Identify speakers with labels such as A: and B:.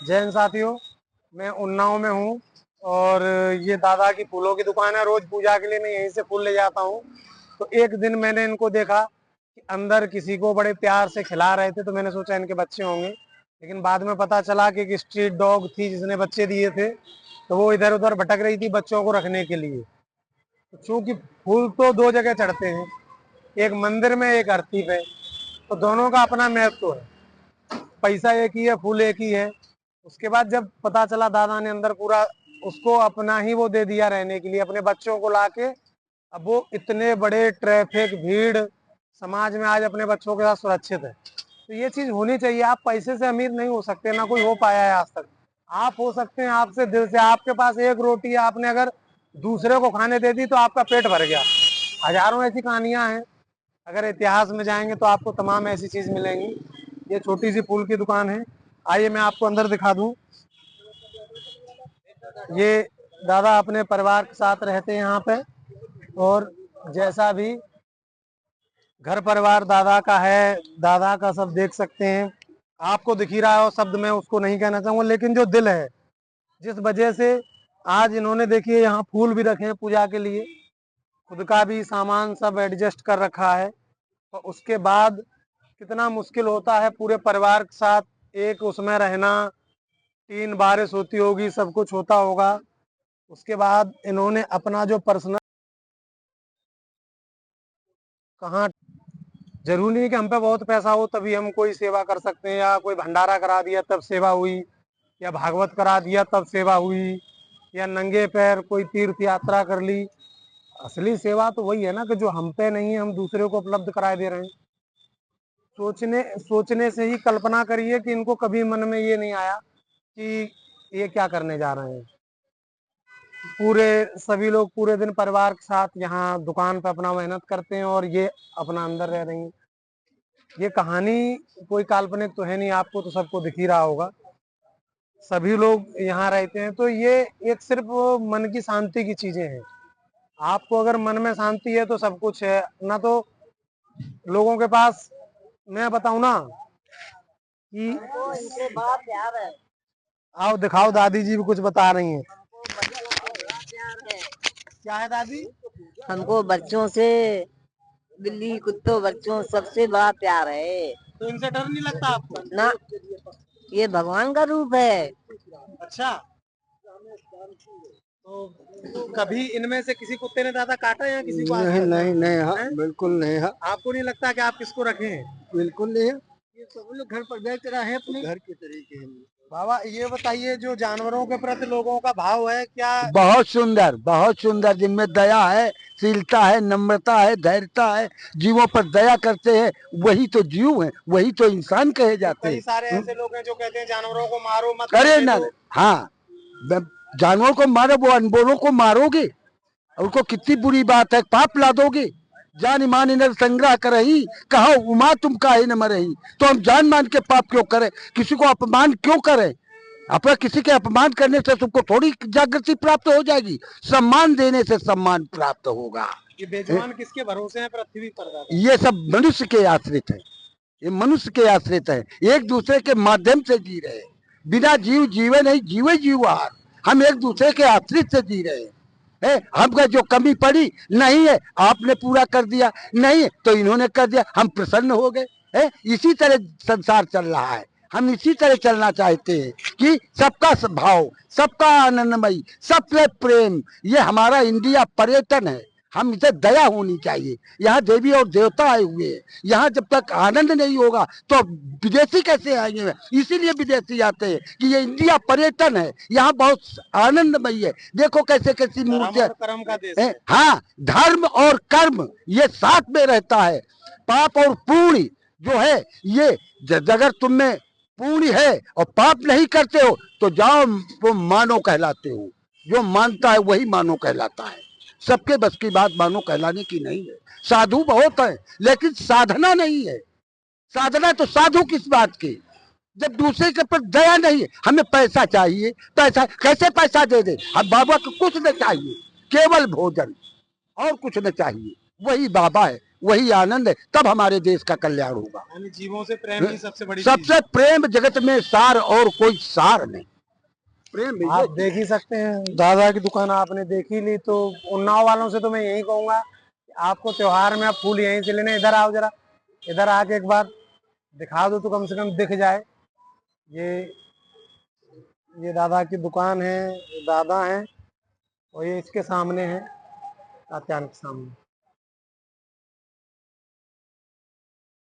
A: जैन साथियों, मैं उन्नाव में हूँ और ये दादा की फूलों की दुकान है। रोज पूजा के लिए मैं यहीं से फूल ले जाता हूँ। तो एक दिन मैंने इनको देखा कि अंदर किसी को बड़े प्यार से खिला रहे थे, तो मैंने सोचा इनके बच्चे होंगे, लेकिन बाद में पता चला कि एक स्ट्रीट डॉग थी जिसने बच्चे दिए थे, तो वो इधर उधर भटक रही थी बच्चों को रखने के लिए। तो चूंकि फूल तो दो जगह चढ़ते हैं, एक मंदिर में एक आरती पे, तो दोनों का अपना महत्व है। पैसा एक ही है, फूल एक ही है। उसके बाद जब पता चला दादा ने अंदर पूरा उसको अपना ही वो दे दिया रहने के लिए, अपने बच्चों को लाके। अब वो इतने बड़े ट्रैफिक भीड़ समाज में आज अपने बच्चों के साथ सुरक्षित है। तो ये चीज होनी चाहिए। आप पैसे से अमीर नहीं हो सकते, ना कोई हो पाया है आज तक। आप हो सकते हैं आपसे दिल से। आपके पास एक रोटी आपने अगर दूसरे को खाने दे दी तो आपका पेट भर गया। हजारों ऐसी कहानियां हैं, अगर इतिहास में जाएंगे तो आपको तमाम ऐसी चीज मिलेंगी। ये छोटी सी फूल की दुकान है। आइए मैं आपको अंदर दिखा दूं। ये दादा अपने परिवार के साथ रहते हैं यहाँ पे, और जैसा भी घर परिवार दादा का है, दादा का सब देख सकते हैं। आपको दिख ही रहा हो, शब्द मैं उसको नहीं कहना चाहूंगा, लेकिन जो दिल है, जिस वजह से आज इन्होंने देखिए यहाँ फूल भी रखे हैं पूजा के लिए, खुद का भी सामान सब एडजस्ट कर रखा है। और उसके बाद कितना मुश्किल होता है पूरे परिवार के साथ एक उसमें रहना। 3 बारिश होती होगी, सब कुछ होता होगा। उसके बाद इन्होंने अपना जो पर्सनल, कहाँ, जरूरी नहीं कि हम पे बहुत पैसा हो तभी हम कोई सेवा कर सकते हैं, या कोई भंडारा करा दिया तब सेवा हुई, या भागवत करा दिया तब सेवा हुई, या नंगे पैर कोई तीर्थ यात्रा कर ली। असली सेवा तो वही है ना कि जो हम पे नहीं है, हम दूसरे को उपलब्ध कराए दे रहे हैं। सोचने सोचने से ही कल्पना करिए कि इनको कभी मन में ये नहीं आया कि ये क्या करने जा रहे हैं। पूरे सभी लोग पूरे दिन परिवार के साथ यहाँ दुकान पे अपना मेहनत करते हैं, और ये अपना अंदर रह रही हैं। ये कहानी कोई काल्पनिक तो है नहीं, आपको तो सबको दिख ही रहा होगा। सभी लोग यहाँ रहते हैं, तो ये एक सिर्फ मन की शांति की चीजें हैं। आपको अगर मन में शांति है तो सब कुछ है ना। तो लोगों के पास मैं बताऊं ना कि
B: इनसे बड़ा प्यार है।
A: आओ दिखाओ, दादी जी भी कुछ बता रही हैं।
B: बड़ा प्यार है
A: क्या है दादी?
B: हमको बच्चों से, बिल्ली कुत्तों बच्चों सबसे बड़ा प्यार है
A: तो इनसे डर नहीं लगता आपको?
B: ना। ये भगवान का रूप है।
A: अच्छा, तो कभी इनमें से किसी कुत्ते ने दादा काटा या किसी को आज
C: नहीं
A: तक?
C: नहीं नहीं, हाँ
A: हैं?
C: बिल्कुल नहीं है,
A: आपको नहीं लगता कि आप किसको रखे हैं?
C: बिल्कुल नहीं है। ये सब लोग घर पर बेच रहे हैं अपने घर के तरीके हैं।
A: बाबा ये बताइए, जो जानवरों के प्रति लोगों का भाव है क्या?
C: बहुत सुंदर, जिनमें दया है, शीलता है, नम्रता है, धैर्यता है, जीवों पर दया करते हैं, वही तो जीव हैं, वही तो इंसान कहे जाते
A: कई सारे
C: हैं।
A: ऐसे लोग हैं जो कहते हैं जानवरों को मारो मत,
C: करे
A: रहने
C: ना,
A: दो।
C: हाँ, जानवरों को मारो, वो अनबोलों को मारोगे, उनको कितनी बुरी बात है, पाप ला दोगे। जान मान इनर संग्रह करही, कहो उमा तुम काहे न मरही। तो हम जान मान के पाप क्यों करें, किसी को अपमान क्यों करें? अपना किसी के अपमान करने से तुमको थोड़ी जागृति प्राप्त हो जाएगी, सम्मान देने से सम्मान प्राप्त होगा।
A: ये बेजुबान किसके भरोसे हैं पृथ्वी पर दादा?
C: ये सब मनुष्य के आश्रित है, ये मनुष्य के आश्रित है, एक दूसरे के माध्यम से जी रहे हैं। बिना जीव जीवे नहीं, जीवे जीवार। हम एक दूसरे के आश्रित से जी रहे हैं। हमको जो कमी पड़ी नहीं है, आपने पूरा कर दिया, नहीं है तो इन्होंने कर दिया, हम प्रसन्न हो गए। इसी तरह संसार चल रहा है। हम इसी तरह चलना चाहते हैं कि सबका भाव, सबका आनंदमयी, सबसे प्रेम, ये हमारा इंडिया पर्यटन है। हम इसे दया होनी चाहिए। यहाँ देवी और देवता आए हुए हैं, यहाँ जब तक आनंद नहीं होगा तो विदेशी कैसे आएंगे? इसीलिए विदेशी आते हैं कि ये इंडिया पर्यटन है, यहाँ बहुत आनंदमयी है। देखो कैसे कैसी मूर्तियां,
A: कर्म का देश है।
C: हाँ, धर्म और कर्म ये साथ में रहता है। पाप और पुण्य जो है, ये अगर तुम में पुण्य है और पाप नहीं करते हो तो जाओ, वो मानव कहलाते हो। जो मानता है वही मानव कहलाता है। सबके बस की बात मानो कहलाने की नहीं है। साधु बहुत है लेकिन साधना नहीं है। साधना तो साधु किस बात की, जब दूसरे के पर दया नहीं है। हमें पैसा चाहिए, पैसा कैसे पैसा दे दे? हम बाबा को कुछ न चाहिए, केवल भोजन, और कुछ न चाहिए, वही बाबा है। वही आनंद है, तब हमारे देश का कल्याण होगा।
A: यानी जीवों से प्रेम ही सबसे बड़ी
C: सबसे प्रेम जगत में सार और कोई सार नहीं। प्रेम
A: चीज़। आप देख ही सकते हैं, दादा की दुकान आपने देख ही ली, तो उन्नाव वालों से तो मैं यही कहूंगा कि आपको त्योहार में आप फूल यहीं से लेने। इधर आओ जरा, इधर आके एक बार दिखा दो तो कम से कम दिख जाए। ये दादा की दुकान है, ये दादा है और ये इसके सामने है, तात्यान के सामने।